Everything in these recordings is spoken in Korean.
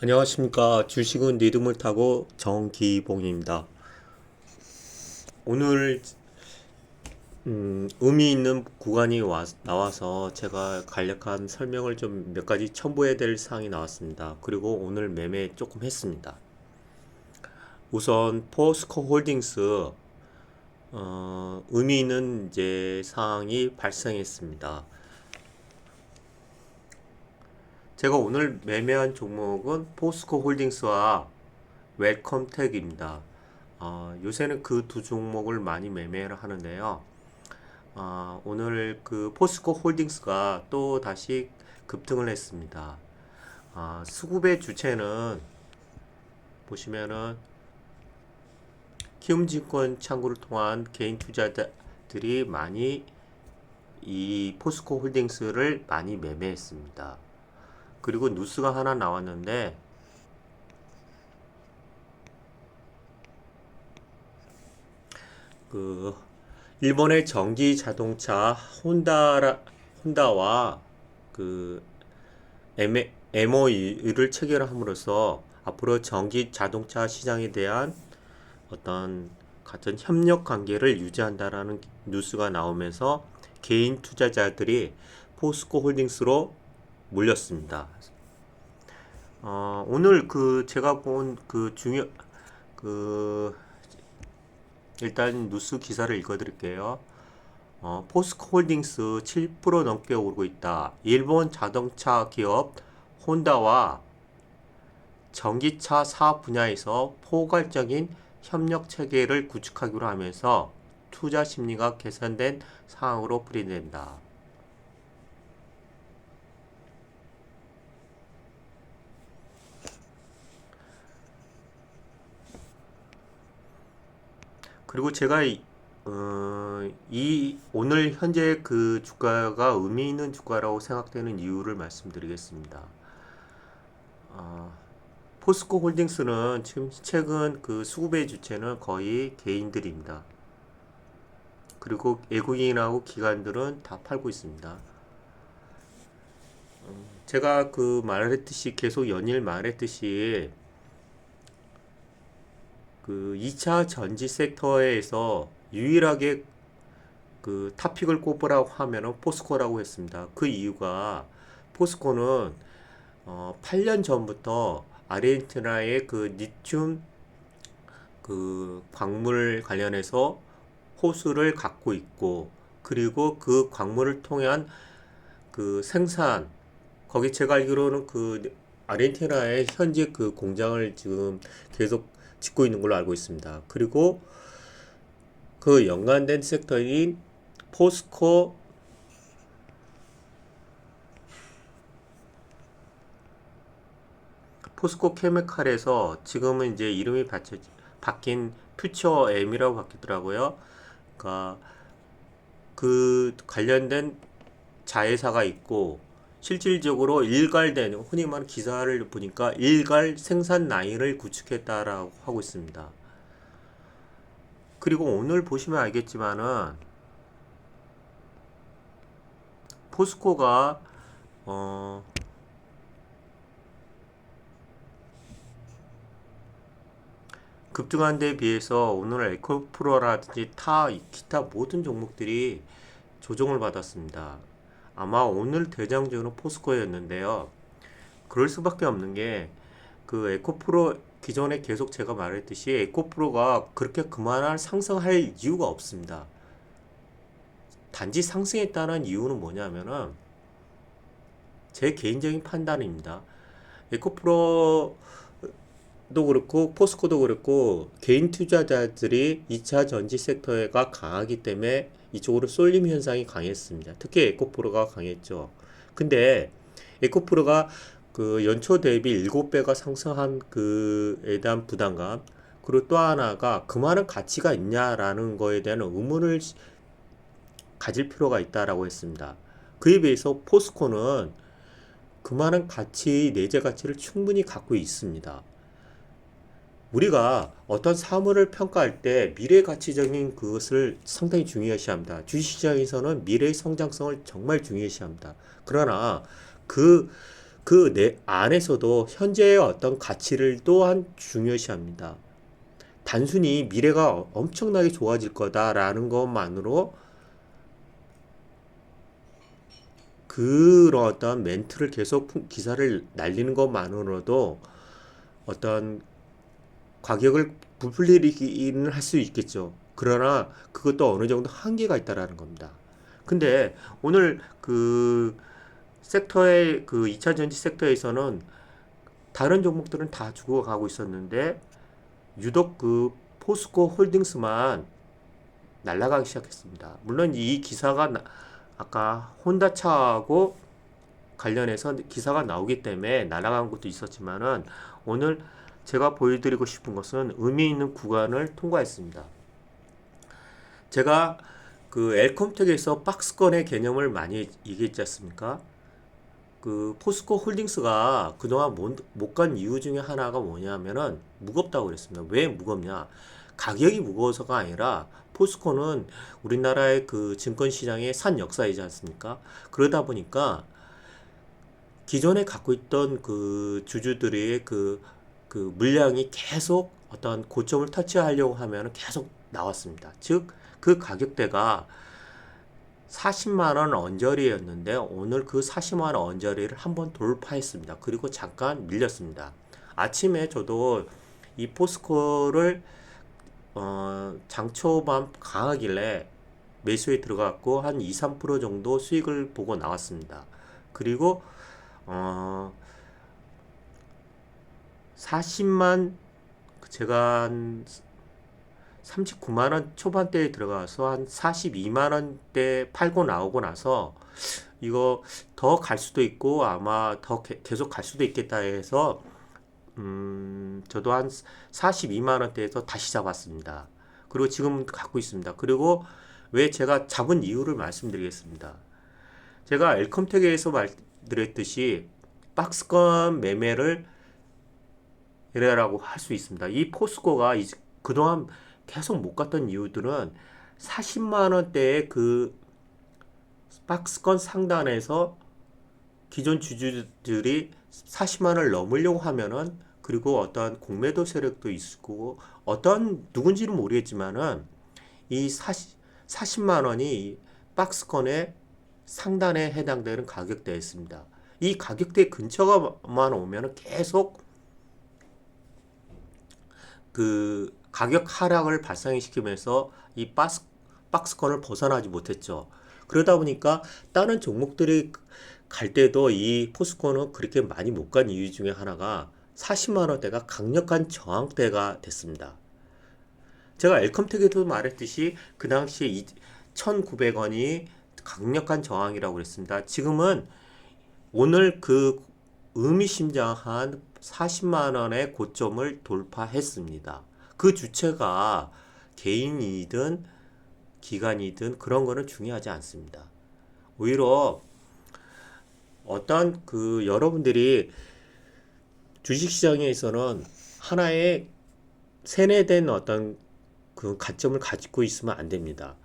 안녕하십니까. 주식은 리듬을 타고 정기봉입니다. 오늘 의미 있는 구간이 나와서 제가 간략한 설명을 좀 몇 가지 첨부해야 될 사항이 나왔습니다. 그리고 오늘 매매 조금 했습니다. 우선 포스코 홀딩스 의미 있는 이제 사항이 발생했습니다. 제가 오늘 매매한 종목은 포스코 홀딩스와 웰컴텍입니다. 요새는 그 두 종목을 많이 매매를 하는데요. 오늘 그 포스코 홀딩스가 또 다시 급등을 했습니다. 수급의 주체는 보시면은 키움증권 창구를 통한 개인 투자자들이 많이 이 포스코 홀딩스를 많이 매매했습니다. 그리고 뉴스가 하나 나왔는데 그 일본의 전기 자동차 혼다와 그 MOU를 체결함으로써 앞으로 전기 자동차 시장에 대한 어떤 같은 협력 관계를 유지한다라는 뉴스가 나오면서 개인 투자자들이 포스코 홀딩스로 몰렸습니다. 오늘 그 제가 본 그 일단 뉴스 기사를 읽어드릴게요. 포스코 홀딩스 7% 넘게 오르고 있다. 일본 자동차 기업 혼다와 전기차 사업 분야에서 포괄적인 협력 체계를 구축하기로 하면서 투자 심리가 개선된 상황으로 풀이된다. 그리고 제가 오늘 현재 그 주가가 의미 있는 주가라고 생각되는 이유를 말씀드리겠습니다. 포스코 홀딩스는 지금 최근 그 수급의 주체는 거의 개인들입니다. 그리고 외국인하고 기관들은 다 팔고 있습니다. 제가 그 말했듯이 계속 연일 말했듯이 그 2차 전지 섹터에서 유일하게 그 탑픽을 꼽으라고 하면은 포스코라고 했습니다. 그 이유가 포스코는 8년 전부터 아르헨티나의 그 리튬 그 광물 관련해서 호수를 갖고 있고, 그리고 그 광물을 통한 그 생산, 거기 제가 알기로는 그 아르헨티나의 현재 그 공장을 지금 계속 짓고 있는 걸로 알고 있습니다. 그리고 그 연관된 섹터인 포스코 포스코 케미칼에서 지금은 이제 이름이 바뀐 퓨처 M이라고 바뀌더라고요. 그러니까 그 관련된 자회사가 있고, 실질적으로 일괄된, 흔히 말하는 기사를 보니까 일괄 생산 라인을 구축했다라고 하고 있습니다. 그리고 오늘 보시면 알겠지만은 포스코가 급등한 데 비해서 오늘 에코프로라든지 기타 모든 종목들이 조정을 받았습니다. 아마 오늘 대장주는 포스코였는데요. 그럴 수밖에 없는 게 그 에코프로, 기존에 계속 제가 말했듯이 에코프로가 그렇게 그만한 상승할 이유가 없습니다. 단지 상승했다는 이유는 뭐냐면은 제 개인적인 판단입니다. 에코프로도 그렇고 포스코도 그렇고 개인 투자자들이 2차 전지 섹터가 강하기 때문에 이쪽으로 쏠림 현상이 강했습니다. 특히 에코프로가 강했죠. 근데 에코프로가 그 연초 대비 7배가 상승한 그에 대한 부담감, 그리고 또 하나가 그만한 가치가 있냐라는 거에 대한 의문을 가질 필요가 있다라고 했습니다. 그에 비해서 포스코는 그만한 가치, 내재 가치를 충분히 갖고 있습니다. 우리가 어떤 사물을 평가할 때 미래 가치적인 그것을 상당히 중요시합니다. 주식시장에서는 미래의 성장성을 정말 중요시합니다. 그러나 그 그 내 안에서도 현재의 어떤 가치를 또한 중요시합니다. 단순히 미래가 엄청나게 좋아질 거다라는 것만으로 그런 어떤 멘트를 계속 기사를 날리는 것만으로도 어떤 가격을 부풀리기는 할 수 있겠죠. 그러나 그것도 어느 정도 한계가 있다라는 겁니다. 근데 오늘 그 섹터의 그 2차 전지 섹터에서는 다른 종목들은 다 죽어가고 있었는데 유독 그 포스코 홀딩스만 날아가기 시작했습니다. 물론 이 기사가 아까 혼다차하고 관련해서 기사가 나오기 때문에 날아간 것도 있었지만은 오늘 제가 보여드리고 싶은 것은 의미 있는 구간을 통과했습니다. 제가 그 엘컴텍에서 박스권의 개념을 많이 얘기했지 않습니까? 그 포스코 홀딩스가 그동안 못 간 이유 중에 하나가 뭐냐면은 무겁다고 그랬습니다. 왜 무겁냐? 가격이 무거워서가 아니라 포스코는 우리나라의 그 증권 시장의 산 역사이지 않습니까? 그러다 보니까 기존에 갖고 있던 그 주주들의 그 물량이 계속 어떤 고점을 터치하려고 하면 계속 나왔습니다. 즉, 그 가격대가 40만 원 언저리였는데 오늘 그 40만 원 언저리를 한번 돌파했습니다. 그리고 잠깐 밀렸습니다. 아침에 저도 이 포스코를 장초반 강하길래 매수에 들어갔고 한 2, 3% 정도 수익을 보고 나왔습니다. 그리고 어, 40만 제가 한 39만 원 초반대에 들어가서 한 42만 원대 팔고 나오고 나서 이거 더 갈 수도 있고 아마 더 계속 갈 수도 있겠다 해서 저도 한 42만 원대에서 다시 잡았습니다. 그리고 지금 갖고 있습니다. 그리고 왜 제가 잡은 이유를 말씀드리겠습니다. 제가 엘컴텍에서 말드렸듯이 박스권 매매를 이래라고 할 수 있습니다. 이 포스코가 그동안 계속 못 갔던 이유들은 40만 원대의 그 박스권 상단에서 기존 주주들이 40만 원을 넘으려고 하면은 그리고 어떤 공매도 세력도 있고 어떤 누군지는 모르겠지만은 이 40만 원이 박스권의 상단에 해당되는 가격대였습니다. 이 가격대 근처가만 오면은 계속 그 가격 하락을 발생시키면서 이 박스권을 벗어나지 못했죠. 그러다 보니까 다른 종목들이 갈 때도 이 포스코는 그렇게 많이 못 간 이유 중에 하나가 40만 원대가 강력한 저항대가 됐습니다. 제가 엘컴텍에도 말했듯이 그 당시에 1,900원이 강력한 저항이라고 그랬습니다. 지금은 오늘 그 의미심장한 40만 원의 고점을 돌파했습니다. 그 주체가 개인이든 기관이든 그런 거는 중요하지 않습니다. 오히려 어떤 그 여러분들이 주식시장에서는 하나의 세뇌된 어떤 그 가점을 가지고 있으면 안 됩니다.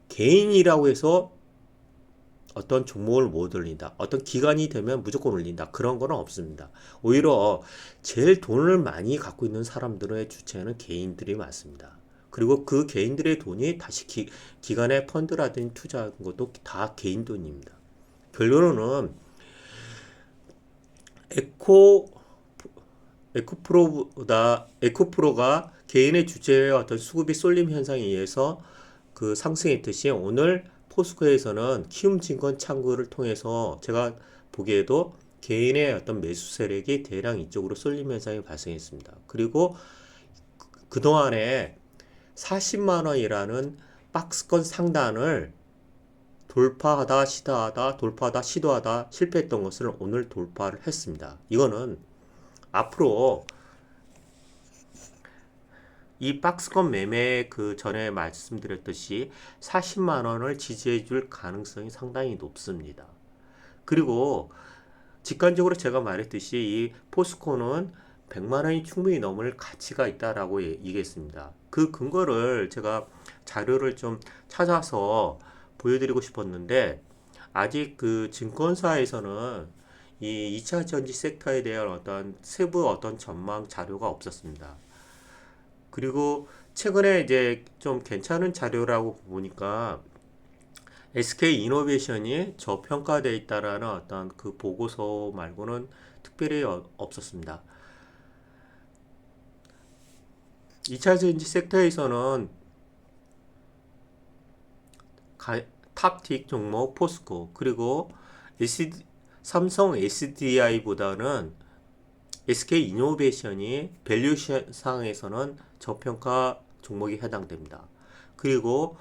개인이라고 해서 어떤 종목을 못 올린다. 어떤 기간이 되면 무조건 올린다. 그런 거는 없습니다. 오히려 제일 돈을 많이 갖고 있는 사람들의 주체는 개인들이 많습니다. 그리고 그 개인들의 돈이 다시 기관의 펀드라든지 투자한 것도 다 개인 돈입니다. 결론은 에코프로가 개인의 주체의 어떤 수급이 쏠림 현상에 의해서 그 상승했듯이 오늘 포스코에서는 키움증권 창구를 통해서 제가 보기에도 개인의 어떤 매수 세력이 대량 이쪽으로 쏠림 현상이 발생했습니다. 그리고 그동안에 40만 원이라는 박스권 상단을 돌파하다 시도하다 실패했던 것을 오늘 돌파를 했습니다. 이거는 앞으로 이 박스권 매매 그 전에 말씀드렸듯이 40만 원을 지지해 줄 가능성이 상당히 높습니다. 그리고 직관적으로 제가 말했듯이 이 포스코는 100만 원이 충분히 넘을 가치가 있다라고 얘기했습니다. 그 근거를 제가 자료를 좀 찾아서 보여드리고 싶었는데 아직 그 증권사에서는 이 2차 전지 섹터에 대한 어떤 세부 어떤 전망 자료가 없었습니다. 그리고 최근에 이제 좀 괜찮은 자료라고 보니까 SK 이노베이션이 저평가되어 있다라는 어떤 그 보고서 말고는 특별히 없었습니다. 2차 전지 섹터에서는 탑틱 종목 포스코 그리고 삼성 SDI보다는 SK 이노베이션이 밸류션 상에서는 저평가 종목이 해당됩니다. 그리고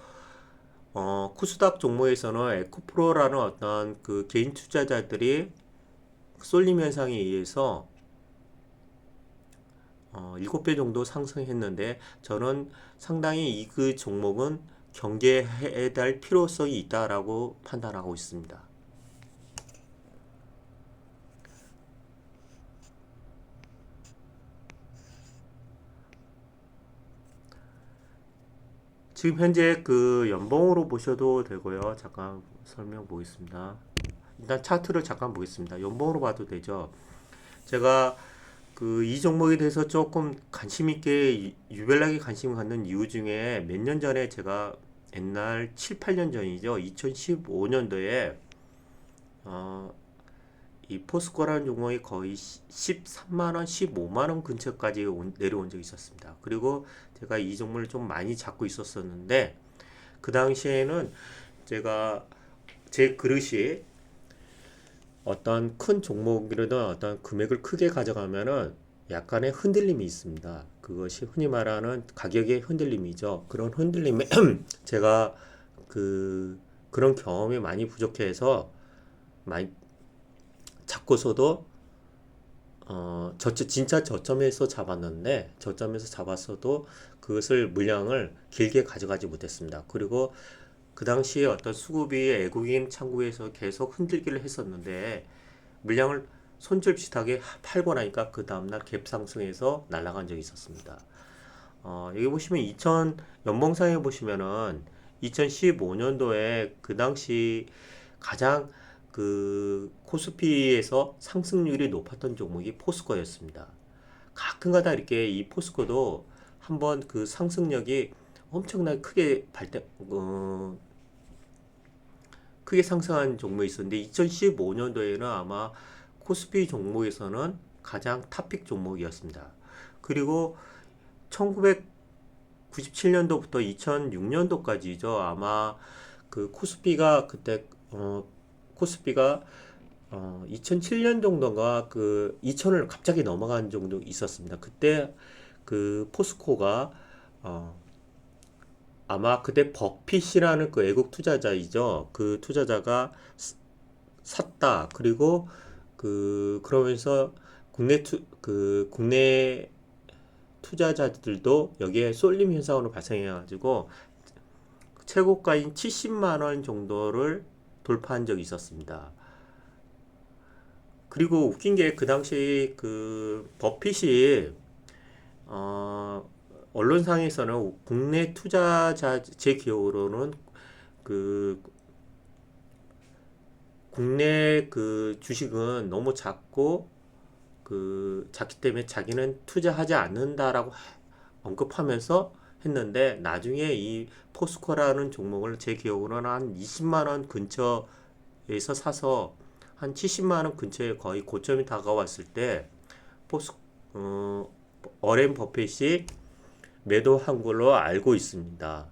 코스닥 종목에서는 에코프로라는 어떤 그 개인 투자자들이 쏠림 현상에 의해서 7배 정도 상승했는데 저는 상당히 이 그 종목은 경계해야 될 필요성이 있다라고 판단하고 있습니다. 지금 현재 그 연봉으로 보셔도 되고요. 잠깐 설명 보겠습니다. 일단 차트를 잠깐 보겠습니다. 연봉으로 봐도 되죠. 제가 그 이 종목에 대해서 조금 관심 있게 유별나게 관심을 갖는 이유 중에 몇 년 전에 제가 옛날 7, 8년 전이죠. 2015년도에 이 포스코라는 종목이 거의 13만 원, 15만 원 근처까지 내려온 적이 있었습니다. 그리고 제가 이 종목을 좀 많이 잡고 있었었는데 그 당시에는 제가 제 그릇이 어떤 큰 종목이라든 어떤 금액을 크게 가져가면은 약간의 흔들림이 있습니다. 그것이 흔히 말하는 가격의 흔들림이죠. 그런 흔들림에 제가 그런 경험이 많이 부족해서 많이 잡고서도 진짜 저점에서 잡았는데 저점에서 잡았어도 그것을 물량을 길게 가져가지 못했습니다. 그리고 그 당시에 어떤 수급이 외국인 창구에서 계속 흔들기를 했었는데 물량을 손절 비슷하게 팔고 나니까 그 다음날 갭 상승해서 날아간 적이 있었습니다. 여기 보시면 연봉상에 보시면은 2015년도에 그 당시 가장 그 코스피에서 상승률이 높았던 종목이 포스코였습니다. 가끔가다 이렇게 이 포스코도 한번 그 상승력이 엄청나게 크게 상승한 종목이 있었는데 2015년도에는 아마 코스피 종목에서는 가장 탑픽 종목이었습니다. 그리고 1997년도부터 2006년도까지죠. 아마 그 코스피가 그때 코스피가 2007년 정도가 그 2000을 갑자기 넘어간 정도 있었습니다. 그때 그 포스코가 아마 그때 버핏이라는 그 외국 투자자이죠. 그 투자자가 샀다. 그리고 그러면서 국내 투자자들도 여기에 쏠림 현상으로 발생해가지고 최고가인 70만 원 정도를 돌파한 적이 있었습니다. 그리고 웃긴 게 그 당시 그 버핏이 언론상에서는 국내 투자자 제 기억으로는 그 국내 그 주식은 너무 작고 작기 때문에 자기는 투자하지 않는다라고 언급하면서 했는데 나중에 이 포스코라는 종목을 제 기억으로는 한 20만 원 근처에서 사서 한 70만 원 근처에 거의 고점이 다가왔을 때 포스 어렌 버핏이 매도한 걸로 알고 있습니다.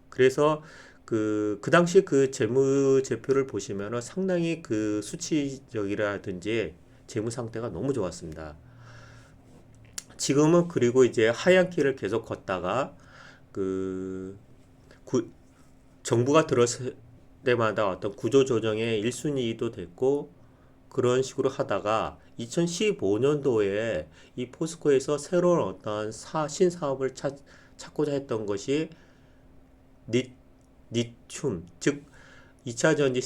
그래서 그 당시 그 재무제표를 보시면은 상당히 그 수치적이라든지 재무 상태가 너무 좋았습니다. 지금은 그리고 이제 하향 길을 계속 걷다가 그 정부가 들었을 때마다 어떤 구조 조정의 1순위도 됐고 그런 식으로 하다가 2015년도에 이 포스코에서 새로운 어떤 신사업을 찾고자 했던 것이 니튬, 즉 2차 전지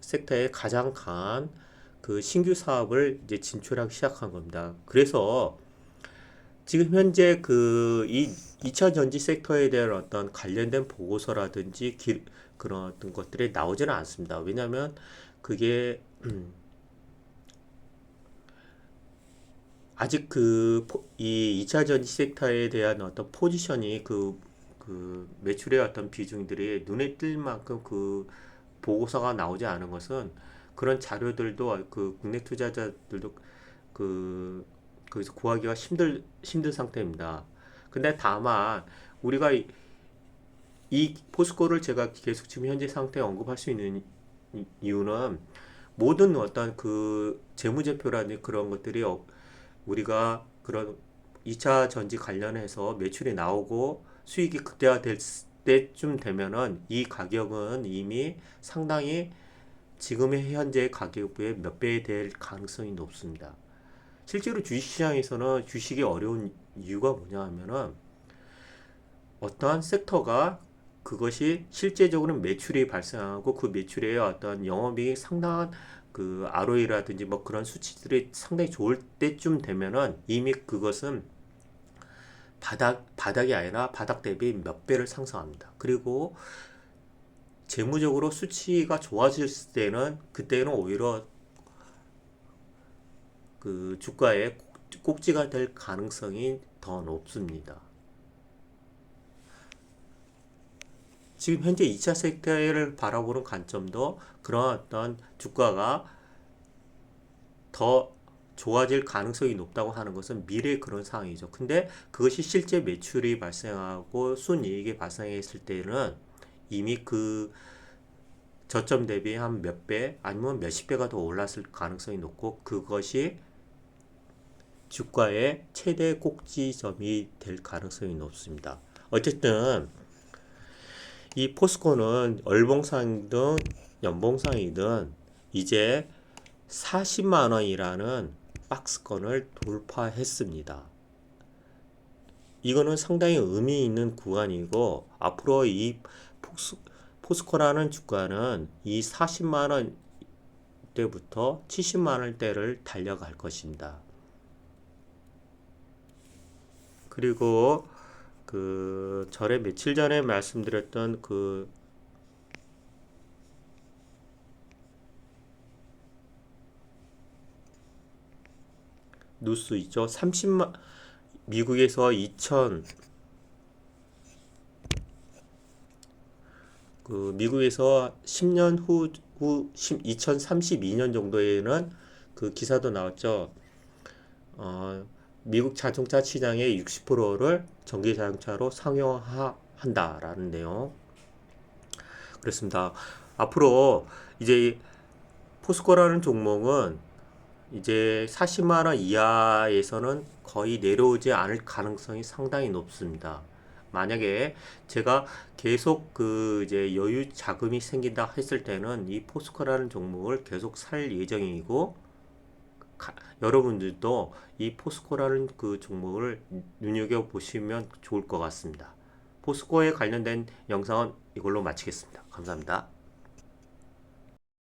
섹터에 가장 강한 그 신규 사업을 이제 진출하기 시작한 겁니다. 그래서 지금 현재 이 2차 전지 섹터에 대한 어떤 관련된 보고서라든지 그런 어떤 것들이 나오지는 않습니다. 왜냐하면 그게 아직 이 2차 전지 섹터에 대한 어떤 포지션이 그 매출의 어떤 비중들이 눈에 띌 만큼 그 보고서가 나오지 않은 것은 그런 자료들도 그 국내 투자자들도 그 거기서 구하기가 힘든 상태입니다. 근데 다만 우리가 이 포스코를 제가 계속 지금 현재 상태에 언급할 수 있는 이유는 모든 어떤 그 재무제표라든지 그런 것들이 우리가 그런 2차 전지 관련해서 매출이 나오고 수익이 극대화될 때쯤 되면은 이 가격은 이미 상당히 지금의 현재 가격의 몇 배에 될 가능성이 높습니다. 실제로 주식시장에서는 주식이 어려운 이유가 뭐냐 하면은 어떠한 섹터가 그것이 실제적으로 매출이 발생하고 그 매출의 어떤 영업이익이 상당한 그 ROE라든지 뭐 그런 수치들이 상당히 좋을 때쯤 되면은 이미 그것은 바닥이 아니라 바닥 대비 몇 배를 상승합니다. 그리고 재무적으로 수치가 좋아질 때는 그때는 오히려 그 주가의 꼭지가 될 가능성이 더 높습니다. 지금 현재 2차 섹터를 바라보는 관점도 그런 어떤 주가가 더 좋아질 가능성이 높다고 하는 것은 미래의 그런 상황이죠. 근데 그것이 실제 매출이 발생하고 순이익이 발생했을 때는 이미 그 저점 대비 한 몇 배 아니면 몇십 배가 더 올랐을 가능성이 높고 그것이 주가의 최대 꼭지점이 될 가능성이 높습니다. 어쨌든 이 포스코는 월봉상이든 연봉상이든 이제 40만 원이라는 박스권을 돌파했습니다. 이거는 상당히 의미 있는 구간이고 앞으로 이 포스코라는 주가는 이 40만 원대부터 70만 원대를 달려갈 것입니다. 그리고 그 전에 며칠 전에 말씀드렸던 그 뉴스 있죠. 30만 미국에서 10년 후 2032년 정도에는 그 기사도 나왔죠. 미국 자동차 시장의 60%를 전기 자동차로 상용화한다라는 내용. 그렇습니다. 앞으로 이제 포스코라는 종목은 이제 40만 원 이하에서는 거의 내려오지 않을 가능성이 상당히 높습니다. 만약에 제가 계속 그 이제 여유 자금이 생긴다 했을 때는 이 포스코라는 종목을 계속 살 예정이고 여러분들도 이 포스코라는 그 종목을 눈여겨 보시면 좋을 것 같습니다. 포스코에 관련된 영상은 이걸로 마치겠습니다. 감사합니다.